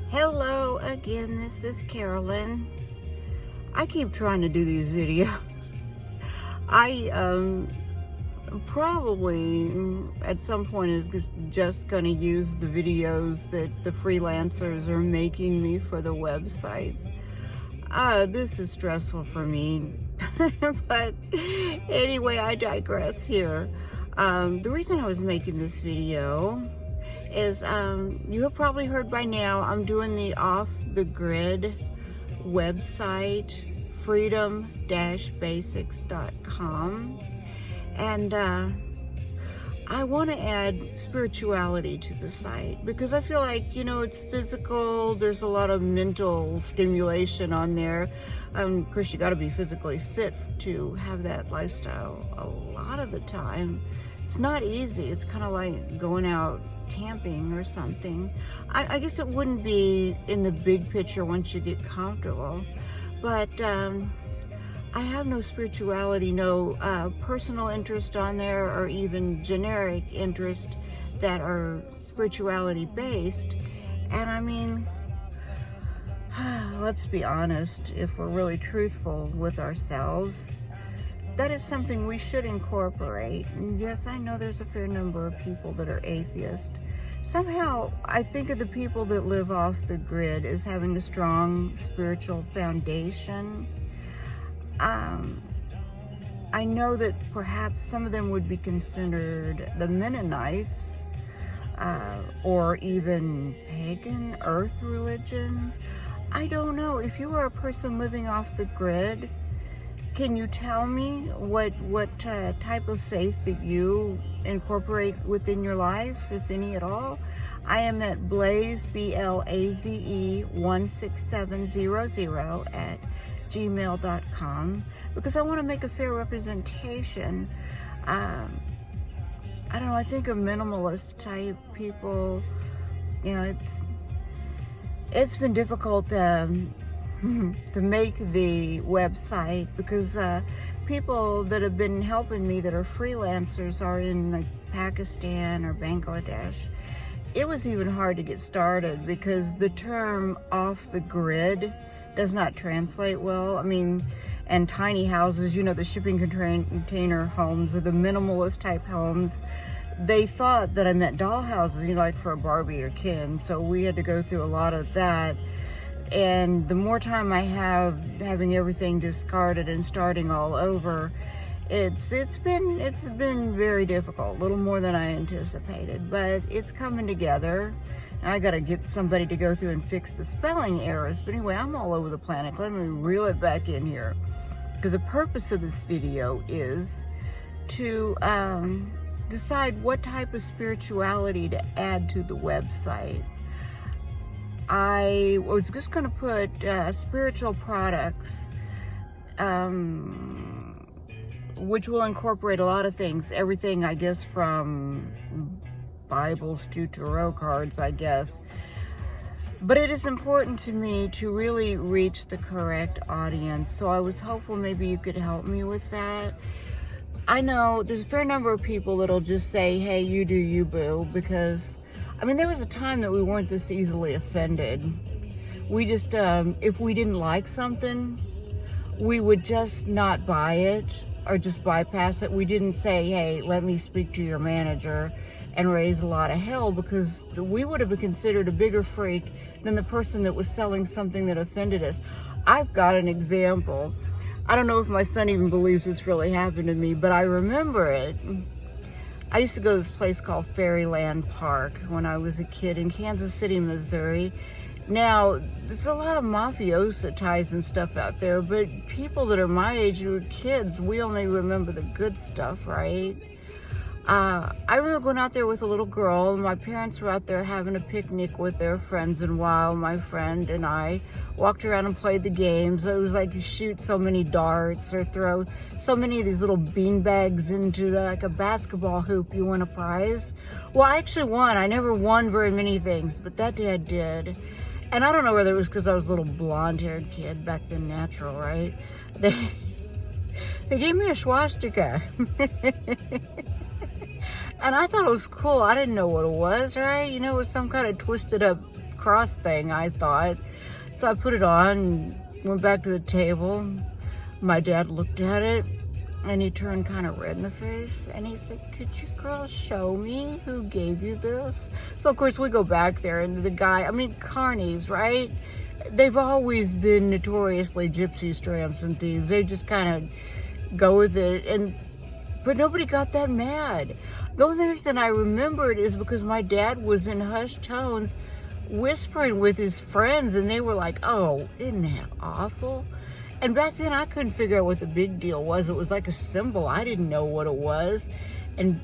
Hello again, this is Carolyn. I keep trying to do these videos. I probably at some point is just going to use the videos that the freelancers are making me for the websites. This is stressful for me, but anyway, I digress here. The reason I was making this video is you have probably heard by now I'm doing the off-the-grid website, freedom-basics.com, and I want to add spirituality to the site because I feel like, you know, it's physical, there's a lot of mental stimulation on there. Of course, you got to be physically fit to have that lifestyle a lot of the time. It's not easy. It's kind of like going out camping or something. I guess it wouldn't be in the big picture once you get comfortable, but I have no spirituality, no personal interest on there, or even generic interest that are spirituality based. And I mean, let's be honest, if we're really truthful with ourselves, that is something we should incorporate. And yes, I know there's a fair number of people that are atheist. Somehow, I think of the people that live off the grid as having a strong spiritual foundation. I know that perhaps some of them would be considered the Mennonites, or even pagan earth religion. I don't know. If you are a person living off the grid, can you tell me what type of faith that you incorporate within your life, if any at all? I am at Blaze, BLAZE 16700 at gmail.com because I want to make a fair representation. I don't know, I think of minimalist type people, you know, it's been difficult to make the website because people that have been helping me that are freelancers are in like Pakistan or Bangladesh. It was even hard to get started because the term off the grid does not translate well. I mean, and tiny houses, you know, the shipping container homes or the minimalist type homes, they thought that I meant doll houses, you know, like for a Barbie or Ken. So we had to go through a lot of that. And the more time I have having everything discarded and starting all over, it's been very difficult, a little more than I anticipated, but it's coming together. I got to get somebody to go through and fix the spelling errors. But anyway, I'm all over the planet. Let me reel it back in here because the purpose of this video is to decide what type of spirituality to add to the website. I was just going to put spiritual products, which will incorporate a lot of things. Everything, I guess, from Bibles to tarot cards, I guess. But it is important to me to really reach the correct audience. So I was hopeful maybe you could help me with that. I know there's a fair number of people that'll just say, hey, you do you, boo, because I mean, there was a time that we weren't this easily offended. We just, if we didn't like something, we would just not buy it or just bypass it. We didn't say, hey, let me speak to your manager and raise a lot of hell, because we would have been considered a bigger freak than the person that was selling something that offended us. I've got an example. I don't know if my son even believes this really happened to me, but I remember it. I used to go to this place called Fairyland Park when I was a kid in Kansas City, Missouri. Now, there's a lot of mafiosa ties and stuff out there, but people that are my age who were kids, we only remember the good stuff, right? I remember going out there with a little girl, and my parents were out there having a picnic with their friends, and while my friend and I walked around and played the games, it was like you shoot so many darts or throw so many of these little bean bags into like a basketball hoop, you win a prize. Well, I actually won. I never won very many things, but that day I did. And I don't know whether it was because I was a little blonde-haired kid back then, natural, right? They gave me a swastika. And I thought it was cool. I didn't know what it was, right? You know, it was some kind of twisted up cross thing, I thought. So I put it on, went back to the table. My dad looked at it, and he turned kind of red in the face, and he said, "Could you girls show me who gave you this?" So of course we go back there, and the guy, I mean, carnies, right? They've always been notoriously gypsies, tramps, and thieves. They just kind of go with it, but nobody got that mad. The only reason I remembered is because my dad was in hushed tones whispering with his friends, and they were like, "Oh, isn't that awful?" And back then I couldn't figure out what the big deal was. It was like a symbol. I didn't know what it was. And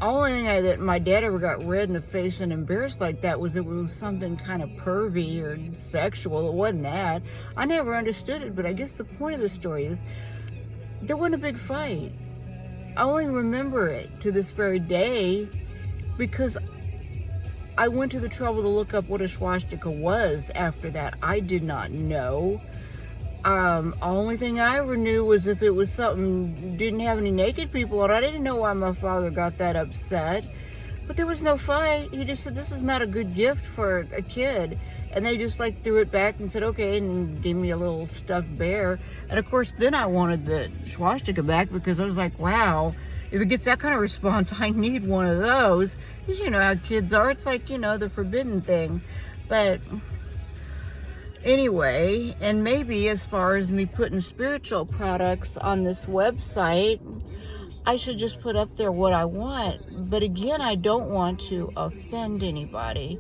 only thing that my dad ever got red in the face and embarrassed like that was it was something kind of pervy or sexual. It wasn't that. I never understood it, but I guess the point of the story is there wasn't a big fight. I only remember it to this very day because I went to the trouble to look up what a swastika was after that. I did not know. Only thing I ever knew was if it was something didn't have any naked people on it. I didn't know why my father got that upset, but there was no fight. He just said, "This is not a good gift for a kid," and they just like threw it back and said, "Okay," and gave me a little stuffed bear. And of course then I wanted the swastika back because I was like, wow, if it gets that kind of response, I need one of those. Because you know how kids are. It's like, you know, the forbidden thing. But anyway, and maybe as far as me putting spiritual products on this website, I should just put up there what I want. But again, I don't want to offend anybody.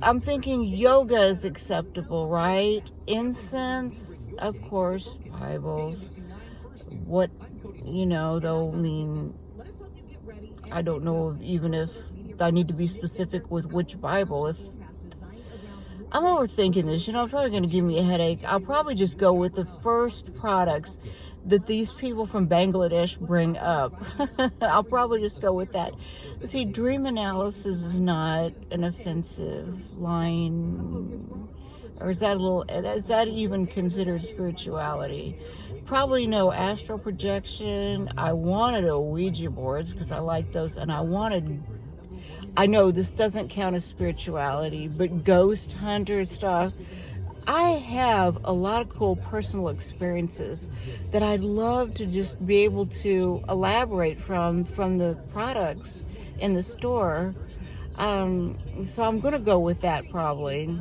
I'm thinking yoga is acceptable, right? Incense, of course, Bibles. What, you know, though, I mean, I don't know even if I need to be specific with which Bible. If I'm overthinking this, you know, it's probably going to give me a headache. I'll probably just go with the first products that these people from Bangladesh bring up. I'll probably just go with that. See, dream analysis is not an offensive line, or is that even considered spirituality? Probably no. Astral projection. I wanted a Ouija boards because I like those, and I know this doesn't count as spirituality, but ghost hunter stuff. I have a lot of cool personal experiences that I'd love to just be able to elaborate from the products in the store. So I'm going to go with that probably.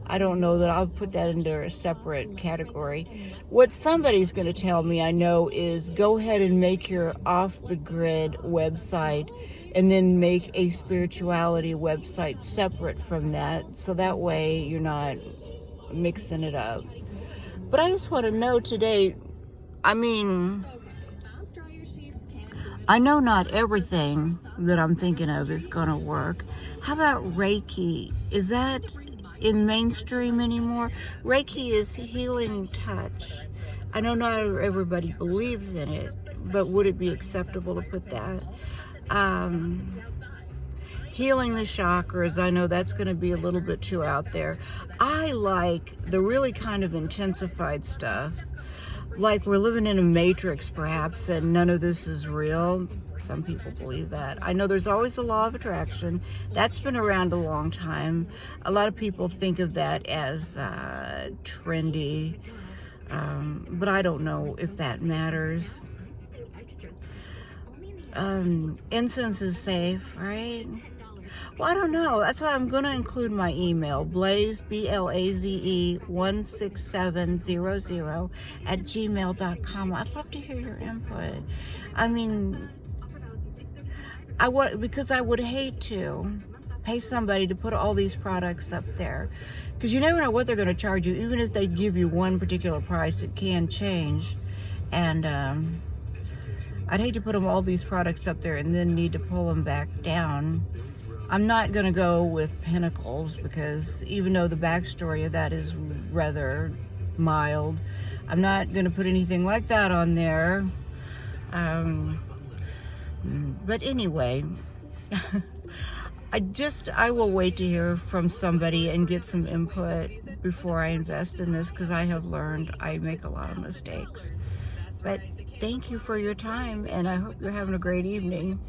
I don't know that I'll put that into a separate category. What somebody's going to tell me, I know, is go ahead and make your off-the-grid website and then make a spirituality website separate from that. So that way you're not mixing it up. But I just want to know today, I mean, I know not everything that I'm thinking of is going to work. How about Reiki? Is that in mainstream anymore? Reiki is healing touch. I know not everybody believes in it, but would it be acceptable to put that? Healing the chakras, I know that's going to be a little bit too out there. I like the really kind of intensified stuff, like we're living in a matrix perhaps, and none of this is real. Some people believe that. I know there's always the law of attraction. That's been around a long time. A lot of people think of that as trendy, but I don't know if that matters. Incense is safe, right? Well, I don't know. That's why I'm going to include my email, Blaze, BLAZE 16700 at gmail.com. I'd love to hear your input. I mean, because I would hate to pay somebody to put all these products up there, because you never know what they're going to charge you. Even if they give you one particular price, it can change. And I'd hate to put all these products up there and then need to pull them back down. I'm not going to go with Pinnacles, because even though the backstory of that is rather mild, I'm not going to put anything like that on there. But anyway, I will wait to hear from somebody and get some input before I invest in this, because I have learned I make a lot of mistakes. But thank you for your time, and I hope you're having a great evening.